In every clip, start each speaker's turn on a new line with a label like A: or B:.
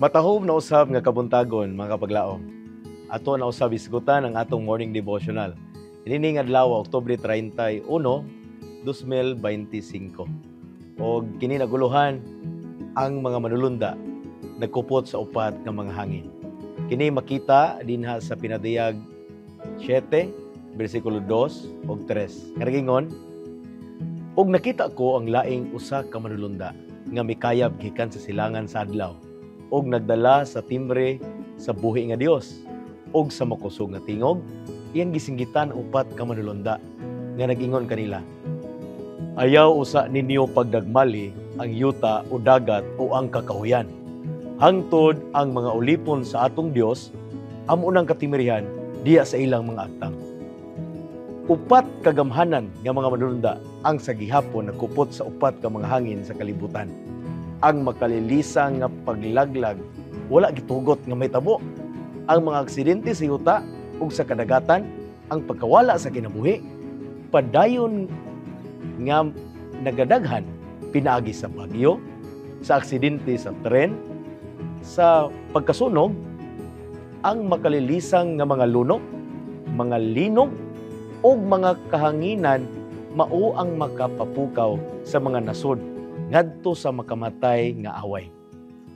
A: Matahom na usab nga kabuntagon, mga kapaglaom. Ato na usab isgutan ang atong morning devotional. Ini nga adlaw Oktubre 31, 2025. O kini naguluhan ang mga manulunda nagkupot sa upat nga mga hangin. Kini makita dinha sa pinadiyag 7, bersikulo 2 ug 3. Nga nagingon, "Og nakita ko ang laing usa ka manulunda nga mikayab gikan sa silangan sa adlaw, og nagdala sa timbre sa buhi nga Dios, og sa makusog nga tingog, iyang gisinggitan upat ka manulunda nga nagingon kanila, ayaw usa ninyo pagdagmali ang yuta o dagat o ang kakahuyan. Hangtod ang mga ulipon sa atong Dios, amo nang katimirihan diya sa ilang mga aktang. Upat kagamhanan nga mga manulunda ang sa gihapon nagkupot sa upat ka mga hangin sa kalibutan. Ang makalilisang nga paglaglag, wala gitugot nga may tabo. Ang mga aksidente sa yuta ug sa kadagatan, ang pagkawala sa kinabuhi, padayon nga nagadaghan pinaagi sa bagyo, sa aksidente sa tren, sa pagkasunog, ang makalilisang nga mga lunok, mga linog, ug mga kahanginan mao ang makapapukaw sa mga nasod ngadto sa makamatay nga away.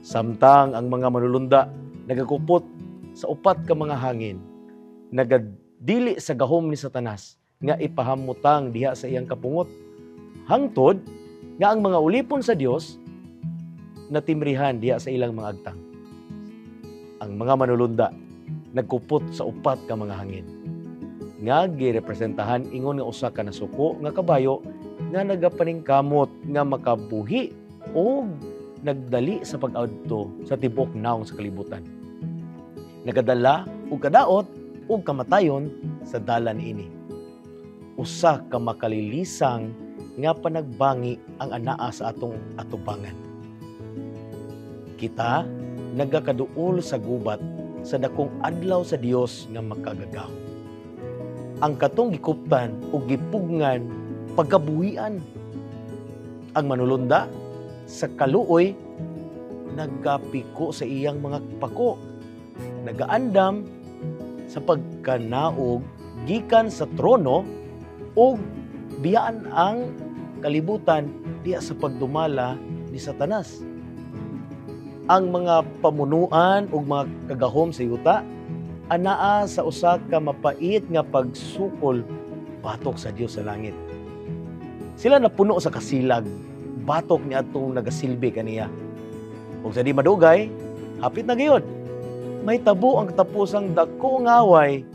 A: Samtang ang mga manulunda nagakupot sa upat ka mga hangin, nagadili sa gahom ni Satanas nga ipahamutang diha sa iyang kapungot. Hangtod nga ang mga ulipon sa Dios natimrihan diha sa ilang mga agtang. Ang mga manulunda nagkupot sa upat ka mga hangin nga girepresentahan ingon nga usa ka nasuko nga kabayo nga nagapaningkamot nga makabuhi o nagdali sa pag-adto sa tibok naong sa kalibutan. Nagadala og kadaot ug kamatayon sa dalan ini. Usa ka makalilisang nga panagbangi ang anaa sa atong atubangan. Kita nagakaduol sa gubat sa dakong adlaw sa Dios nga makagagaw. Ang katong gikuptan o gipugngan pagkabuhian. Ang manulunda sa kaluoy nagapiko sa iyang mga pako, nagaandam sa pagkanaog gikan sa trono o biyaan ang kalibutan diya sa pagdumala ni Satanas. Ang mga pamunuan o mga kagahom sa yuta anaa sa usa ka mapait nga pagsukol batok sa Dios sa langit. Sila napuno sa kasilag, batok ni atong nagasilbi kaniya. Ug sa di madugay, hapit na gayud. May tabo ang katapusang dako nga away,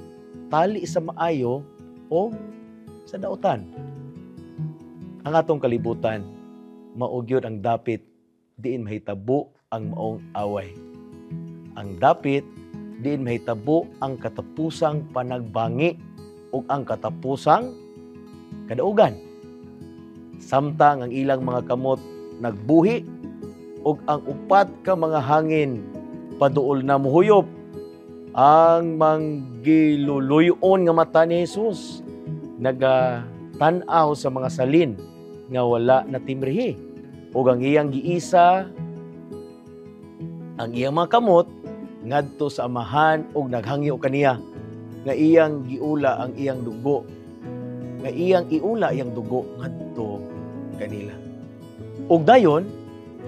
A: tali sa maayo o sa dautan. Ang atong kalibutan, maugyod ang dapit, diin mahitabo ang maong away. Ang dapit, diin mahitabo ang katapusang panagbangi o ang katapusang kadaugan. Samtang ang ilang mga kamot nagbuhi o ang upat ka mga hangin paduol na muhuyop, ang manggiluluyon nga mata ni Jesus nagatanaw sa mga salin nga wala natimrihi o ang iyang giisa ang iyang mga kamot ngadto sa amahan ug naghangyo kaniya nga iyang giula ang iyang dugo, nga iyang iula iyang dugo ngadto kanila. Ug dayon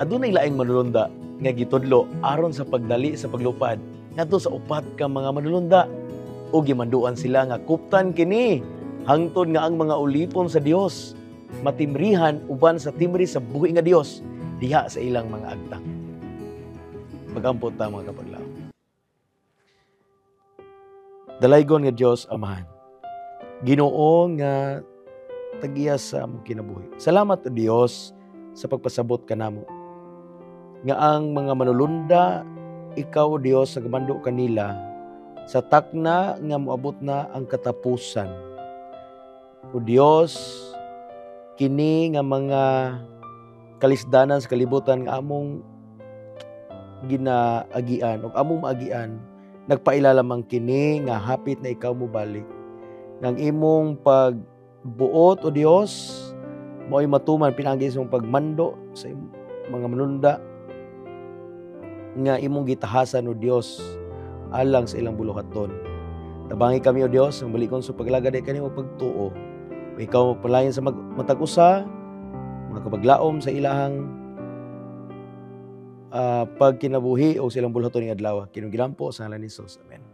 A: adunay laing manulunda nga gitudlo aron sa pagdali sa paglupad ngadto sa upat ka mga manulunda ug gimanduan sila nga kuptan kini hangtod nga ang mga ulipon sa Dios matimrihan uban sa timri sa buhi nga Dios diha sa ilang mga agtang. Magampot ta mga kapaglaw. Dalaygon nga Dios Amahan, Ginoo nga tagiya sa among kinabuhi. Salamat o Dios sa pagpasabot kanamo nga ang mga manulunda ikaw Dios sa gamando kanila sa takna nga moabot na ang katapusan. O Dios, kini nga mga kalisdanan sa kalibutan nga among ginaagian o among maagian, nagpaila lamang kini nga hapit na ikaw mo balik. Nang imong pagbuot o Dios, mo'y matuman pinagi sa pagmando sa mga manulunda nga imong gitahasan o Dios alang sa ilang buluhaton. Tabangi kami o Dios ang balikon sa paglagad ay kanimo pagtuo. Ikaw magpalayan sa matag usa, mga kabaglaom sa ilahang pagkinabuhi o silang buluhaton ng adlaw. Kinong ginampo sa ngalan ni Jesus. Amen.